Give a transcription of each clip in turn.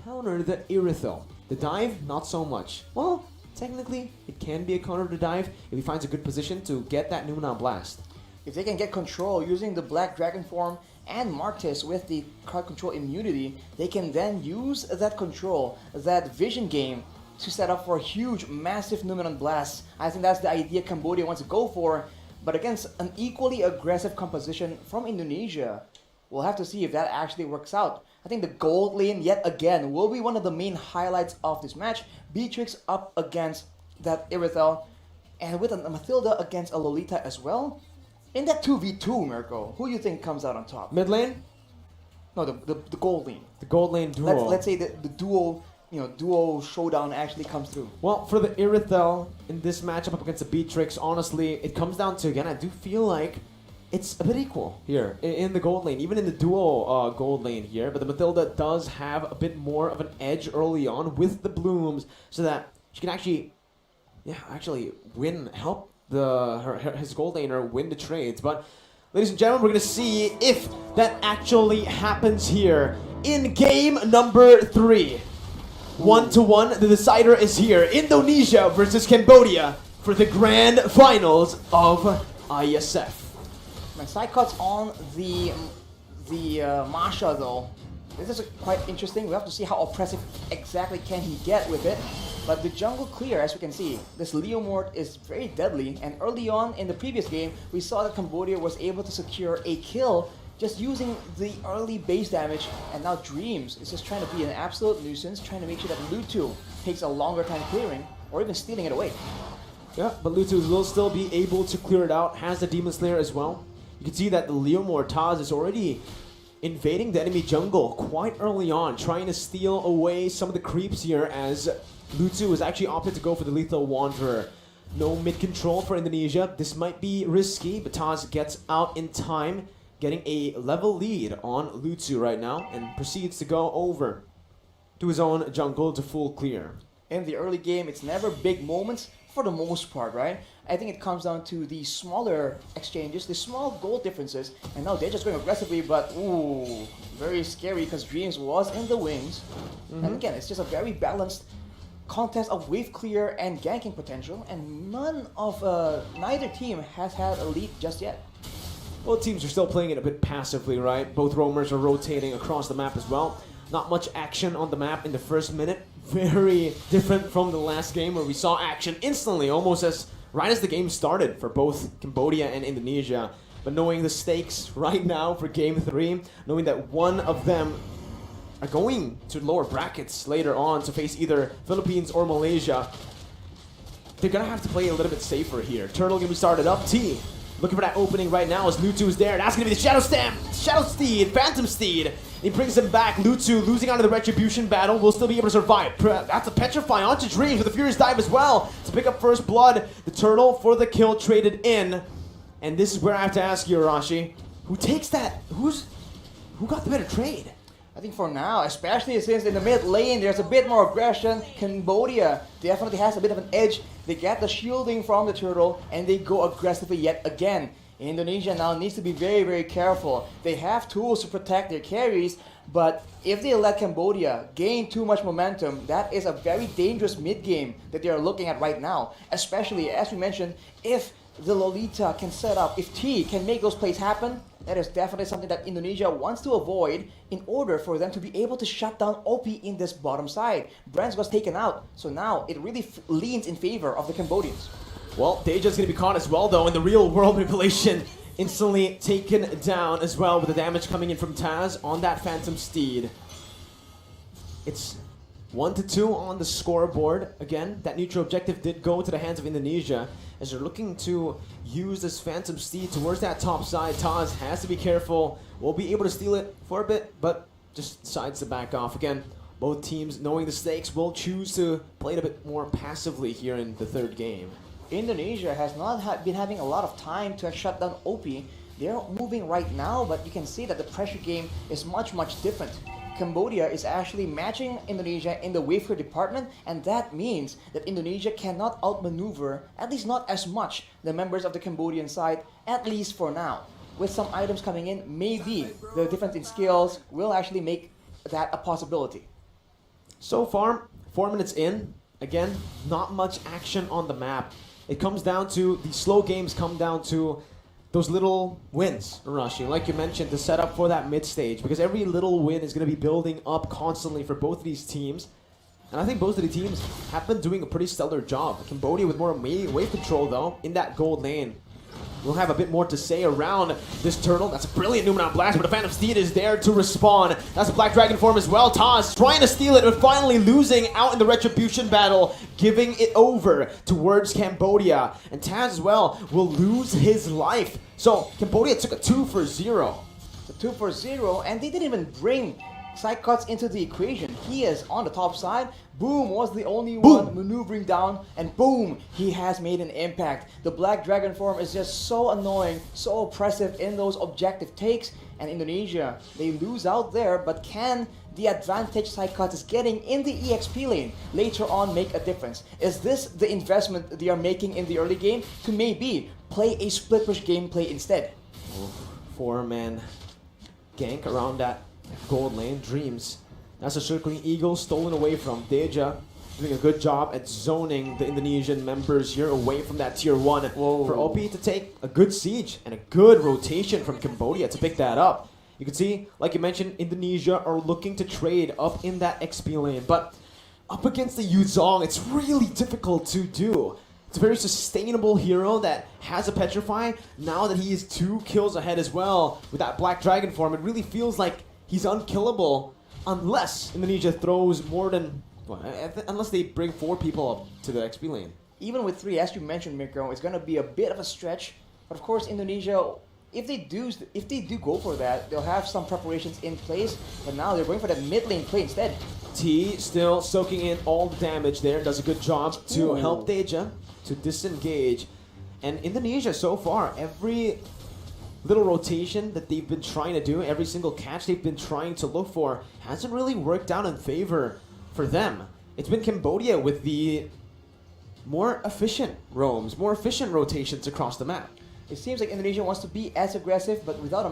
counter the Irithel. The dive, not so much. Well, technically, it can be a counter to dive if he finds a good position to get that Nuna blast. If they can get control using the Black Dragon form and Martis with the card control immunity, they can then use that control, that vision game, to set up for a huge, massive Numenon blast. I think that's the idea Cambodia wants to go for, but against an equally aggressive composition from Indonesia. We'll have to see if that actually works out. I think the gold lane, yet again, will be one of the main highlights of this match. Beatrix up against that Irithel, and with a Mathilda against a Lolita as well. In that 2v2, Mirko, who do you think comes out on top? Mid lane? No, the gold lane. The gold lane duo. Let's say the duo, duo showdown actually comes through. Well, for the Irithel in this matchup up against the Beatrix, honestly, it comes down to, again, I do feel like it's a bit equal here in the gold lane, even in the duo gold lane here. But the Mathilda does have a bit more of an edge early on with the blooms, so that she can actually, help his gold laner win the trades. But ladies and gentlemen, we're gonna see if that actually happens here in game number 3. 1-1, the decider is here. Indonesia versus Cambodia for the grand finals of IESF. My side cuts on the Masha though. This is quite interesting. We have to see how oppressive exactly can he get with it. But the jungle clear, as we can see, this Leomord is very deadly. And early on in the previous game, we saw that Cambodia was able to secure a kill just using the early base damage. And now Dreams is just trying to be an absolute nuisance, trying to make sure that Lutu takes a longer time clearing or even stealing it away. Yeah, but Lutu will still be able to clear it out. Has the Demon Slayer as well. You can see that the Leomord Taz is already invading the enemy jungle quite early on, trying to steal away some of the creeps here as Lutu has actually opted to go for the Lethal Wanderer. No mid control for Indonesia. This might be risky, but Taz gets out in time, getting a level lead on Lutu right now, and proceeds to go over to his own jungle to full clear. In the early game, it's never big moments for the most part, right? I think it comes down to the smaller exchanges, the small goal differences, and now they're just going aggressively, but ooh, very scary because Dreams was in the wings. And again, it's just a very balanced contest of wave clear and ganking potential, and neither team has had a lead just yet. Both teams are still playing it a bit passively, right? Both roamers are rotating across the map as well. Not much action on the map in the first minute. Very different from the last game where we saw action instantly, almost right as the game started for both Cambodia and Indonesia. But knowing the stakes right now for game 3, knowing that one of them are going to lower brackets later on to face either Philippines or Malaysia, they're gonna have to play a little bit safer here. Turtle gonna be started up. T looking for that opening right now as Lutu is there. That's gonna be the Shadow Steed, Phantom Steed. He brings him back. Lutu losing out of the Retribution battle will still be able to survive. That's a Petrify onto Dreams with a Furious Dive as well to pick up first blood. The Turtle for the kill traded in. And this is where I have to ask you, Arashi, who takes that? Who got the better trade? I think for now, especially since in the mid lane there's a bit more aggression, Cambodia definitely has a bit of an edge. They get the shielding from the Turtle and they go aggressively yet again. Indonesia now needs to be very, very careful. They have tools to protect their carries, but if they let Cambodia gain too much momentum, that is a very dangerous mid-game that they are looking at right now. Especially, as we mentioned, if the Lolita can set up, if T can make those plays happen, that is definitely something that Indonesia wants to avoid in order for them to be able to shut down OP in this bottom side. Brands was taken out, so now it really leans in favor of the Cambodians. Well, Deja's going to be caught as well, though, in the real world manipulation. Instantly taken down as well with the damage coming in from Taz on that Phantom Steed. It's 1-2 on the scoreboard. Again, that neutral objective did go to the hands of Indonesia as they're looking to use this Phantom Steed towards that top side. Taz has to be careful. Will be able to steal it for a bit, but just decides to back off. Again, both teams, knowing the stakes, will choose to play it a bit more passively here in the third game. Indonesia has not been having a lot of time to shut down OP. They're moving right now, but you can see that the pressure game is much, much different. Cambodia is actually matching Indonesia in the wave clear department, and that means that Indonesia cannot outmaneuver, at least not as much, the members of the Cambodian side, at least for now. With some items coming in, maybe the difference in skills will actually make that a possibility. So far, 4 minutes in, again, not much action on the map. It comes down to, the slow games come down to those little wins, Arashi, like you mentioned, to set up for that mid stage, because every little win is going to be building up constantly for both of these teams. And I think both of the teams have been doing a pretty stellar job. Cambodia with more wave control though, in that gold lane. We'll have a bit more to say around this turtle. That's a brilliant Numenon blast, but the Phantom Steed is there to respawn. That's a Black Dragon form as well. Taz trying to steal it, but finally losing out in the Retribution battle, giving it over towards Cambodia. And Taz as well will lose his life. So Cambodia took a 2 for 0. The 2 for 0, and they didn't even bring side cuts into the equation. He is on the top side. Boom was the only one maneuvering down, and boom, he has made an impact. The Black Dragon form is just so annoying, so oppressive in those objective takes, and Indonesia, they lose out there, but can the advantage side cuts is getting in the EXP lane later on make a difference? Is this the investment they are making in the early game to maybe play a split push gameplay instead? 4-man gank around that gold lane. Dreams. That's a circling eagle stolen away from Deja. Doing a good job at zoning the Indonesian members here away from that tier 1. Whoa. For OP to take a good siege and a good rotation from Cambodia to pick that up. You can see, like you mentioned, Indonesia are looking to trade up in that XP lane. But up against the Yuzong, it's really difficult to do. It's a very sustainable hero that has a Petrify. Now that he is 2 kills ahead as well with that Black Dragon form, it really feels like he's unkillable unless Indonesia throws more than, well, unless they bring 4 people up to the XP lane. Even with 3, as you mentioned, Mikko, it's going to be a bit of a stretch. But of course, Indonesia, if they do go for that, they'll have some preparations in place. But now they're going for that mid lane play instead. T still soaking in all the damage there. Does a good job to help Deja to disengage. And Indonesia so far, every little rotation that they've been trying to do, every single catch they've been trying to look for, hasn't really worked out in favor for them. It's been Cambodia with the more efficient roams, more efficient rotations across the map. It seems like Indonesia wants to be as aggressive, but without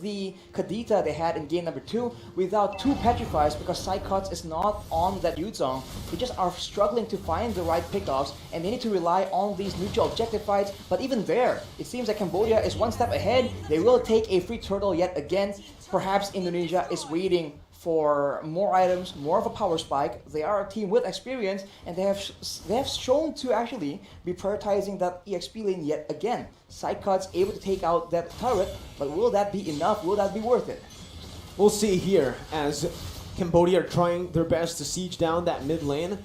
the Kadita they had in game number 2, without 2 Petrifies, because side cuts is not on that Yuzong. They just are struggling to find the right pickoffs, and they need to rely on these neutral objective fights. But even there, it seems like Cambodia is 1 step ahead. They will take a free turtle yet again. Perhaps Indonesia is waiting for more items, more of a power spike. They are a team with experience, and they have shown to actually be prioritizing that EXP lane yet again. Side cuts able to take out that turret, but will that be enough? Will that be worth it? We'll see here as Cambodia are trying their best to siege down that mid lane.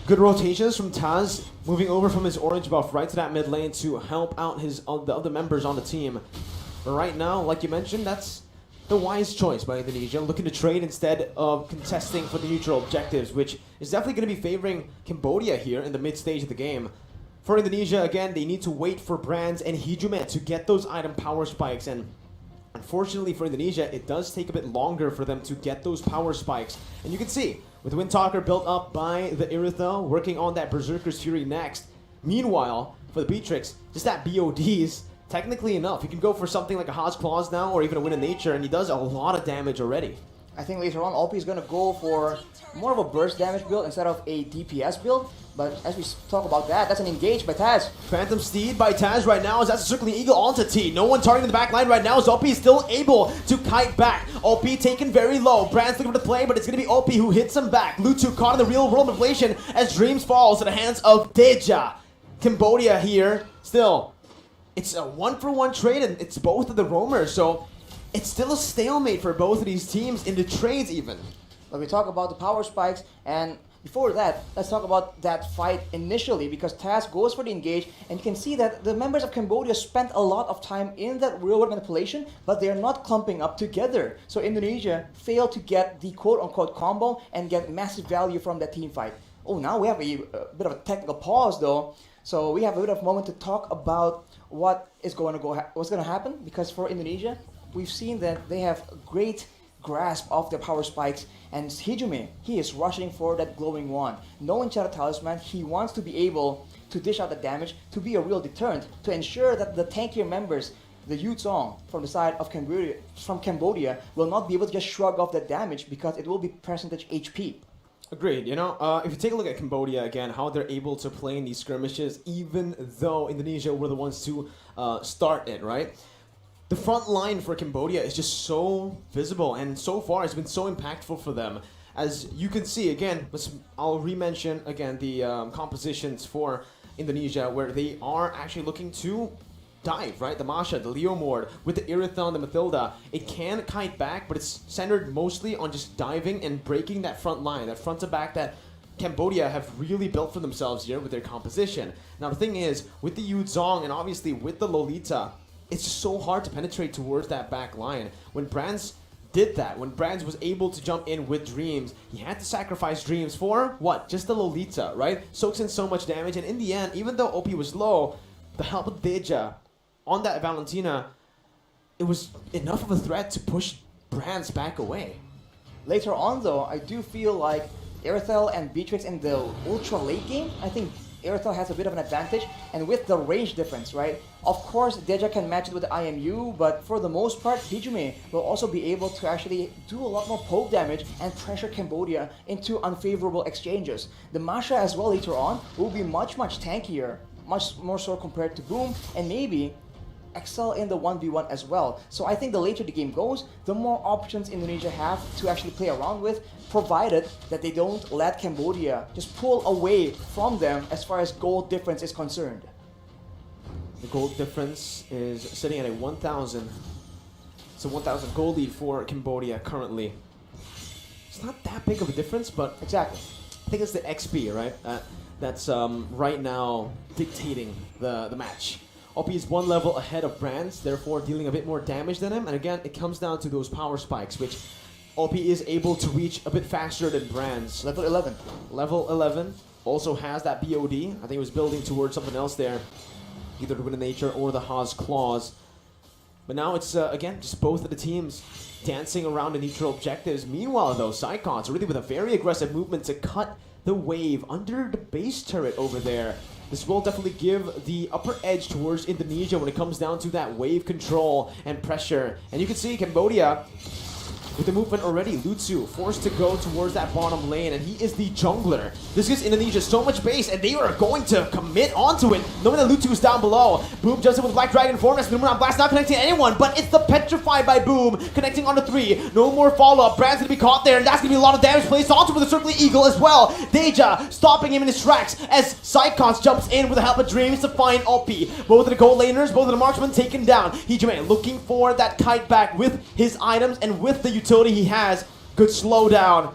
Good rotations from Taz, moving over from his orange buff right to that mid lane to help out the other members on the team. But right now, like you mentioned, that's the wise choice by Indonesia, looking to trade instead of contesting for the neutral objectives, which is definitely going to be favoring Cambodia here in the mid stage of the game. For Indonesia, again, they need to wait for Brands and Hijumet to get those item power spikes, and unfortunately for Indonesia, it does take a bit longer for them to get those power spikes. And you can see, with Windtalker built up by the Iritha, working on that Berserker's Fury next. Meanwhile, for the Beatrix, just that BODs, technically enough. He can go for something like a Hodge Claws now, or even a Wind of Nature, and he does a lot of damage already. I think later on, OP is going to go for more of a burst damage build instead of a DPS build. But as we talk about that, that's an engage by Taz. Phantom Steed by Taz right now, as that's a Circling Eagle onto T. No one targeting the back line right now, as OP is still able to kite back. OP taken very low. Brand's looking for the play, but it's going to be OP who hits him back. Lutu caught in the real world manipulation as Dreams falls in the hands of Deja. Cambodia here, still. It's a 1-for-1 trade, and it's both of the roamers, so it's still a stalemate for both of these teams in the trades even. But we talk about the power spikes, and before that, let's talk about that fight initially, because Taz goes for the engage, and you can see that the members of Cambodia spent a lot of time in that real-world manipulation, but they are not clumping up together. So Indonesia failed to get the quote-unquote combo and get massive value from that team fight. Oh, now we have a bit of a technical pause, though. So we have a bit of a moment to talk about what's going to happen, because for Indonesia, we've seen that they have a great grasp of their power spikes, and Hijume, he is rushing for that glowing wand. Knowing Chara Talisman, he wants to be able to dish out the damage, to be a real deterrent, to ensure that the tankier members, the Yuzong from the side of Cambodia, will not be able to just shrug off that damage, because it will be percentage HP. Agreed. You know, if you take a look at Cambodia again, how they're able to play in these skirmishes, even though Indonesia were the ones to start it, right? The front line for Cambodia is just so visible, and so far it's been so impactful for them. As you can see, again, I'll re-mention again the compositions for Indonesia, where they are actually looking to dive, right? The Masha, the Leomord, with the Irithon, the Mathilda. It can kite back, but it's centered mostly on just diving and breaking that front line, that front to back that Cambodia have really built for themselves here with their composition. Now the thing is, with the Yu Zong and obviously with the Lolita, it's just so hard to penetrate towards that back line. When Brands did that, when Brands was able to jump in with Dreams, he had to sacrifice Dreams for what? Just the Lolita, right? Soaks in so much damage, and in the end, even though OP was low, the help of Deja on that Valentina, it was enough of a threat to push Brands back away. Later on, though, I do feel like Irithel and Beatrix in the ultra late game, I think Irithel has a bit of an advantage, and with the range difference, right? Of course, Deja can match it with the IMU, but for the most part, Hijume will also be able to actually do a lot more poke damage and pressure Cambodia into unfavorable exchanges. The Masha as well later on will be much tankier, much more so compared to Boom, and maybe excel in the 1v1 as well. So I think the later the game goes, the more options Indonesia have to actually play around with, provided that they don't let Cambodia just pull away from them as far as gold difference is concerned. The gold difference is sitting at a 1,000. It's a 1,000 gold lead for Cambodia currently. It's not that big of a difference, but exactly. I think it's the XP, right? That's right now dictating the match. OP is one level ahead of Brands, therefore dealing a bit more damage than him. And again, it comes down to those power spikes, which OP is able to reach a bit faster than Brands. Level 11. Level 11 also has that BOD. I think it was building towards something else there, either the Wind of Nature or the Haas Claws. But now it's, again, just both of the teams dancing around the neutral objectives. Meanwhile, though, Psychons really with a very aggressive movement to cut the wave under the base turret over there. This will definitely give the upper edge towards Indonesia when it comes down to that wave control and pressure. And you can see Cambodia with the movement already. Lutsu forced to go towards that bottom lane, and he is the jungler. This gives Indonesia so much base, and they are going to commit onto it, knowing that Lutsu is down below. Boom jumps in with Black Dragon form. That's Numeron Blast not connecting anyone, but it's the Petrify by Boom connecting onto 3. No more follow-up. Brand's gonna be caught there, and that's gonna be a lot of damage placed onto with the Circling Eagle as well. Deja stopping him in his tracks as Psychons jumps in with the help of Dreams to find OP. Both of the gold laners, both of the marksmen taken down. Hijume looking for that kite back with his items and with the utility he has. Good slowdown.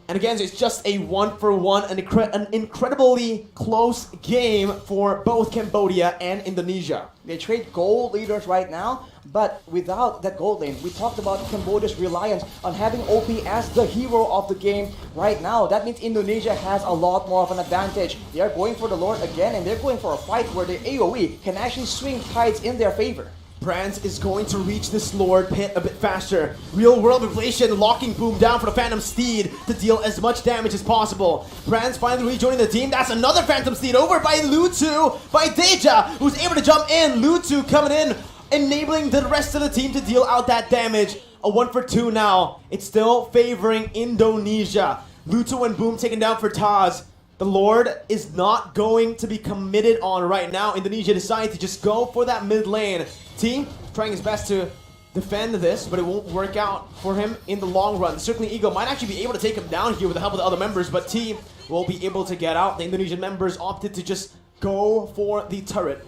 And again, it's just a 1-for-1, an incredibly close game for both Cambodia and Indonesia. They trade gold leaders right now, but without that gold lane, we talked about Cambodia's reliance on having OP as the hero of the game right now. That means Indonesia has a lot more of an advantage. They are going for the Lord again, and they're going for a fight where the AoE can actually swing tides in their favor. Brands is going to reach this Lord pit a bit faster. Real world inflation locking Boom down for the Phantom Steed to deal as much damage as possible. Brands finally rejoining the team. That's another Phantom Steed over by Lutsu, by Deja, who's able to jump in. Lutsu coming in, enabling the rest of the team to deal out that damage. A 1-for-2 now. It's still favoring Indonesia. Lutsu and Boom taken down for Taz. The Lord is not going to be committed on right now. Indonesia decided to just go for that mid lane. Team trying his best to defend this, but it won't work out for him in the long run. The Circling Eagle might actually be able to take him down here with the help of the other members, but T will be able to get out. The Indonesian members opted to just go for the turret.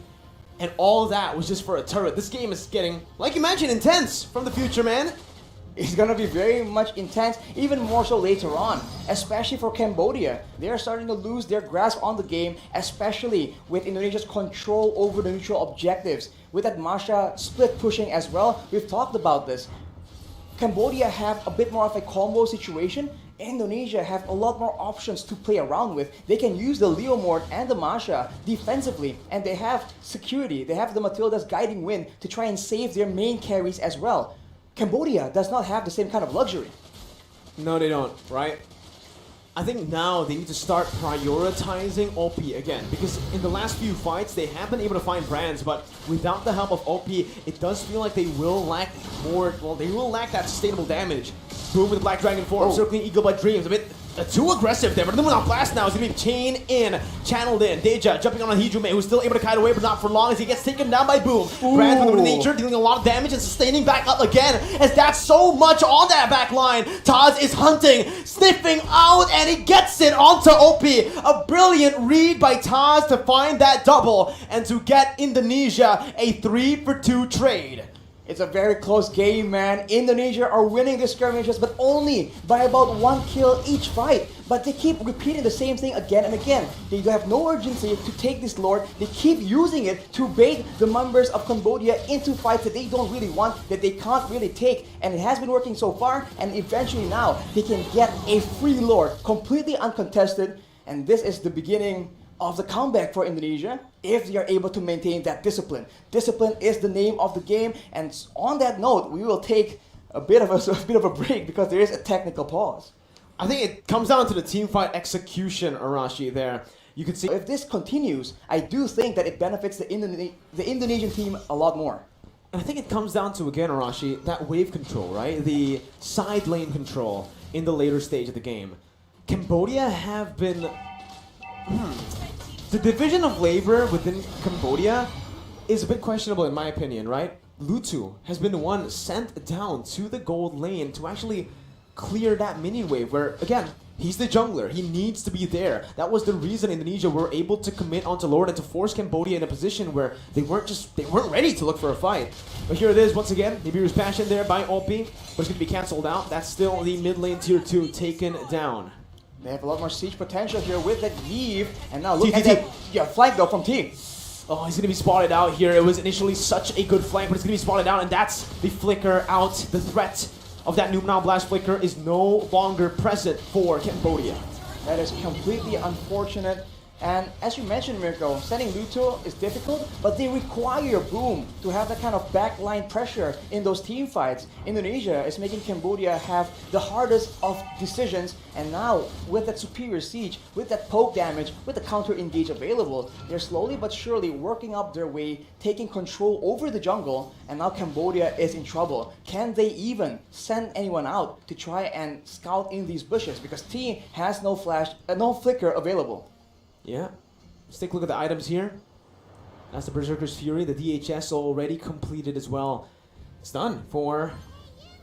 And all that was just for a turret. This game is getting, like you mentioned, intense from the future, man. It's gonna be very much intense, even more so later on, especially for Cambodia. They are starting to lose their grasp on the game, especially with Indonesia's control over the neutral objectives. With that Masha split pushing as well, we've talked about this. Cambodia have a bit more of a combo situation. Indonesia have a lot more options to play around with. They can use the Leomord and the Masha defensively, and they have security. They have the Matilda's Guiding Wind to try and save their main carries as well. Cambodia does not have the same kind of luxury. No, they don't, right? I think now they need to start prioritizing OP again, because in the last few fights they have been able to find Brands, but without the help of OP, it does feel like they will lack more, well, they will lack that sustainable damage. Boom with the Black Dragon form, Circling Eagle by Dreams, a bit Too aggressive there, but the Moon Blast now is going to be chained in, channeled in. Deja jumping on Hijume, who's still able to kite away, but not for long as he gets taken down by Boom. Brands with the nature, dealing a lot of damage and sustaining back up again, as that's so much on that back line. Taz is hunting, sniffing out, and he gets it onto OP. A brilliant read by Taz to find that double and to get Indonesia a 3-for-2 trade. It's a very close game, man. Indonesia are winning the skirmishes, but only by about 1 kill each fight. But they keep repeating the same thing again and again. They have no urgency to take this Lord. They keep using it to bait the members of Cambodia into fights that they don't really want, that they can't really take. And it has been working so far, and eventually now they can get a free Lord, completely uncontested. And this is the beginning of the comeback for Indonesia if they are able to maintain that discipline. Discipline is the name of the game, and on that note, we will take a bit of a break because there is a technical pause. I think it comes down to the team fight execution, Arashi, there. You can see if this continues, I do think that it benefits the Indonesian team a lot more. I think it comes down to, again, Arashi, that wave control, right? The side lane control in the later stage of the game. Cambodia have been... The division of labor within Cambodia is a bit questionable in my opinion, right? Lutu has been the one sent down to the gold lane to actually clear that minion wave where, again, he's the jungler. He needs to be there. That was the reason Indonesia were able to commit onto Lord and to force Cambodia in a position where they weren't ready to look for a fight. But here it is once again. Nibiru's passion there by OP, but it's going to be cancelled out. That's still the mid lane tier 2 taken down. They have a lot more siege potential here with that Eve, and now look at that flank though from T. Oh, he's going to be spotted out here. It was initially such a good flank, but it's going to be spotted out, and that's the flicker out. The threat of that Numenal Blast flicker is no longer present for Cambodia. That is completely unfortunate. And as you mentioned, Mirko, sending Luto is difficult, but they require Boom to have that kind of backline pressure in those team fights. Indonesia is making Cambodia have the hardest of decisions, and now with that superior siege, with that poke damage, with the counter engage available, they're slowly but surely working up their way, taking control over the jungle, and now Cambodia is in trouble. Can they even send anyone out to try and scout in these bushes? Because T has no flash, no flicker available. Yeah, let's take a look at the items here. That's the Berserker's Fury, the DHS already completed as well. It's done for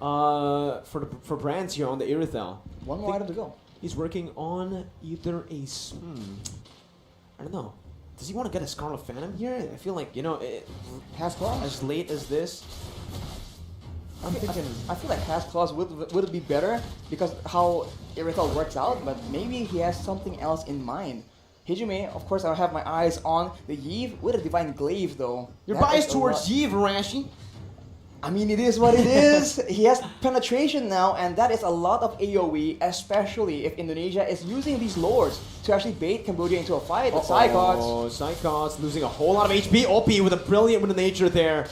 Brands here on the Irithel. One more item to go. He's working on either a... I don't know. Does he want to get a Scarlet Phantom here? I feel like, you know, Has Claws? as late as this. I feel like Has Claws would be better because how Irithel works out, but maybe he has something else in mind. Hijume, of course, I'll have my eyes on the Yve with a Divine Glaive, though. You're biased towards Yve, Rashi. I mean, it is what it is. He has penetration now, and that is a lot of AoE, especially if Indonesia is using these lords to actually bait Cambodia into a fight. The Psychots. Oh, Psychots losing a whole lot of HP. OP with a brilliant with the nature there.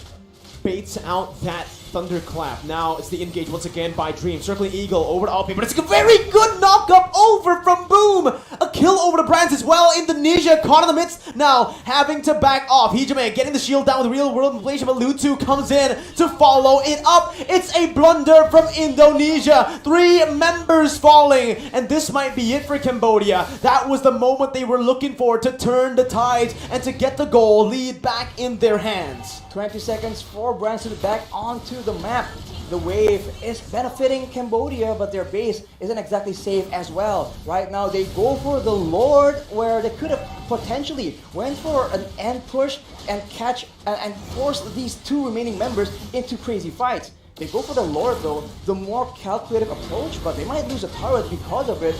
Baits out that Thunderclap. Now it's the engage once again by Dream. Circling Eagle over to OP, but it's a very good knock-up over from Boom. A kill over to Brands as well. Indonesia caught in the midst. Now having to back off. Hijume getting the shield down with real world inflation, but Lutu comes in to follow it up. It's a blunder from Indonesia. 3 members falling, and this might be it for Cambodia. That was the moment they were looking for to turn the tides and to get the goal lead back in their hands. 20 seconds for Brands to back onto the map. The wave is benefiting Cambodia, but their base isn't exactly safe as well. Right now, they go for the Lord, where they could have potentially went for an end push and catch and force these 2 remaining members into crazy fights. They go for the Lord, though, the more calculative approach, but they might lose a turret because of it.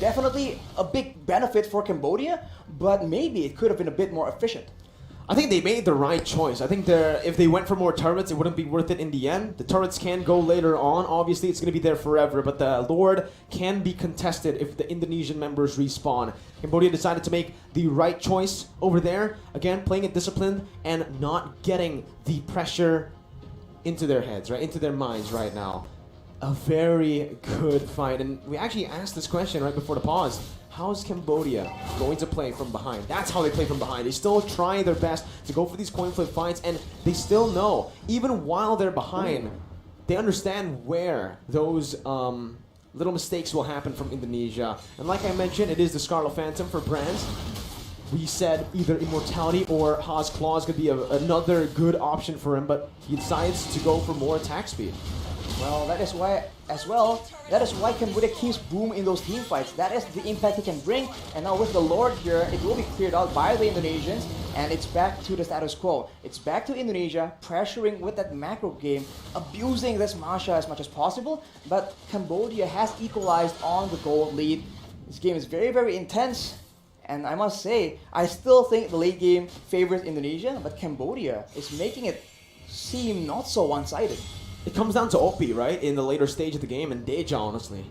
Definitely a big benefit for Cambodia, but maybe it could have been a bit more efficient. I think they made the right choice. I think if they went for more turrets, it wouldn't be worth it in the end. The turrets can go later on. Obviously, it's going to be there forever, but the Lord can be contested if the Indonesian members respawn. Cambodia decided to make the right choice over there. Again, playing it disciplined and not getting the pressure into their heads, right? Into their minds right now. A very good fight. And we actually asked this question right before the pause. How's Cambodia going to play from behind? That's how they play from behind. They still try their best to go for these coin flip fights, and they still know, even while they're behind, they understand where those little mistakes will happen from Indonesia. And like I mentioned, it is the Scarlet Phantom for brands. We said either Immortality or Haas Claws could be another good option for him, but he decides to go for more attack speed. Well, that is why, as well, that is why Cambodia keeps Boom in those team fights. That is the impact he can bring. And now with the Lord here, it will be cleared out by the Indonesians, and it's back to the status quo. It's back to Indonesia, pressuring with that macro game, abusing this Masha as much as possible, but Cambodia has equalized on the gold lead. This game is very, very intense, and I must say, I still think the late game favors Indonesia, but Cambodia is making it seem not so one-sided. It comes down to OP, right? In the later stage of the game, and Deja, honestly.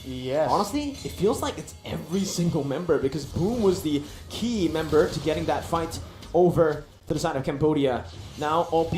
Yes. Honestly, it feels like it's every single member, because Boom was the key member to getting that fight over to the side of Cambodia. Now OP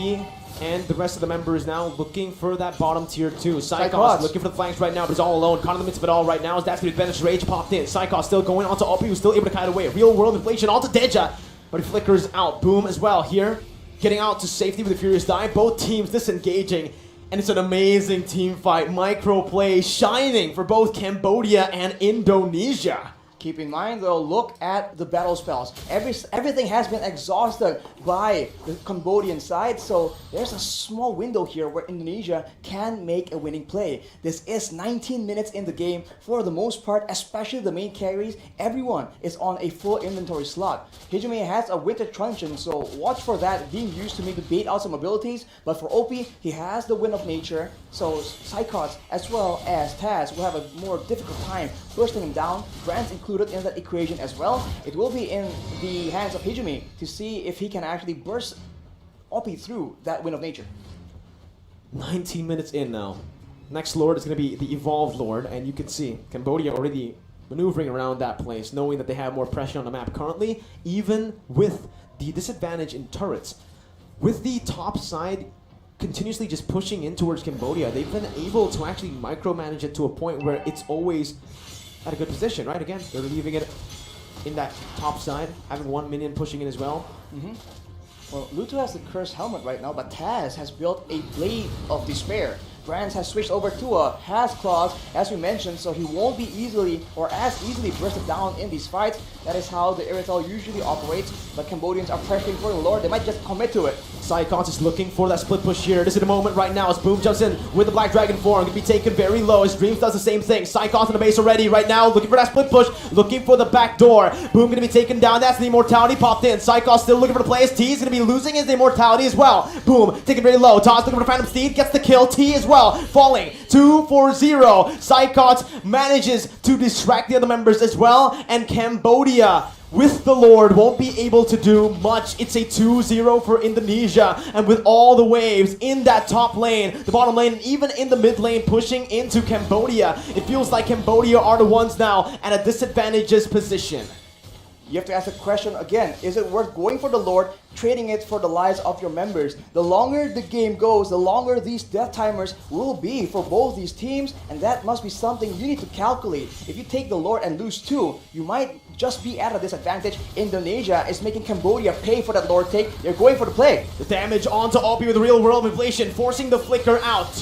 and the rest of the members now looking for that bottom tier 2. Psychos looking for the flanks right now, but he's all alone. Caught in the midst of it all right now. That's going to be Venice Rage popped in. Psychos still going onto OP, who's still able to kite away. Real world inflation onto Deja, but he flickers out. Boom as well here, getting out to safety with a Furious Dive. Both teams disengaging. And it's an amazing team fight. Micro play shining for both Cambodia and Indonesia. Keep in mind though, look at the battle spells. Everything has been exhausted by the Cambodian side, so there's a small window here where Indonesia can make a winning play. This is 19 minutes in the game for the most part, especially the main carries. Everyone is on a full inventory slot. Hijime has a Winter Truncheon, so watch for that being used to maybe bait out some abilities, but for OP, he has the Wind of Nature, so Psychots as well as Taz will have a more difficult time bursting him down. Brands included in that equation as well. It will be in the hands of Hijime to see if he can actually burst OP through that Wind of Nature. 19 minutes in now. Next Lord is going to be the Evolved Lord, and you can see Cambodia already maneuvering around that place, knowing that they have more pressure on the map currently, even with the disadvantage in turrets. With the top side continuously just pushing in towards Cambodia, they've been able to actually micromanage it to a point where it's always at a good position, right? Again, they're leaving it in that top side, having one minion pushing in as well. Well, Luto has the Cursed Helmet right now, but Taz has built a Blade of Despair. Brands has switched over to a Has Claws, as we mentioned, so he won't be easily or as easily bursted down in these fights. That is how the Irithel usually operates, but Cambodians are pressuring for the Lord. They might just commit to it. Psychons is looking for that split push here. This is the moment right now as Boom jumps in with the Black Dragon form. Going to be taken very low as Dreams does the same thing. Psychons in the base already right now, looking for that split push, looking for the back door. Boom going to be taken down. That's the Immortality popped in. Psychons still looking for the plays. T is going to be losing his Immortality as well. Boom taken very low. Toss looking for the Phantom Steed, gets the kill. T as well, falling 2-4-0. Psychons manages to distract the other members as well, and Cambodia with the Lord won't be able to do much. It's a 2-0 for Indonesia, and with all the waves in that top lane, the bottom lane, and even in the mid lane pushing into Cambodia, it feels like Cambodia are the ones now at a disadvantageous position. You have to ask the question again, is it worth going for the Lord, trading it for the lives of your members? The longer the game goes, the longer these death timers will be for both these teams, and that must be something you need to calculate. If you take the Lord and lose 2, you might just be at a disadvantage. Indonesia is making Cambodia pay for that Lord take. They're going for the play. The damage onto OP with the real world inflation, forcing the flicker out.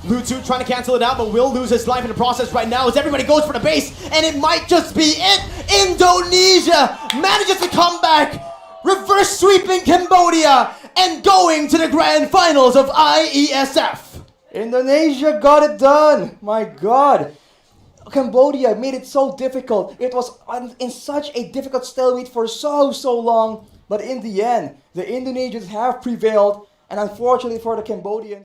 Lutu trying to cancel it out, but will lose his life in the process right now as everybody goes for the base, and it might just be it. Indonesia manages to come back, reverse sweeping Cambodia, and going to the grand finals of IESF. Indonesia got it done. My God. Cambodia made it so difficult. It was in such a difficult stalemate for so long, but in the end, the Indonesians have prevailed, and unfortunately for the Cambodians,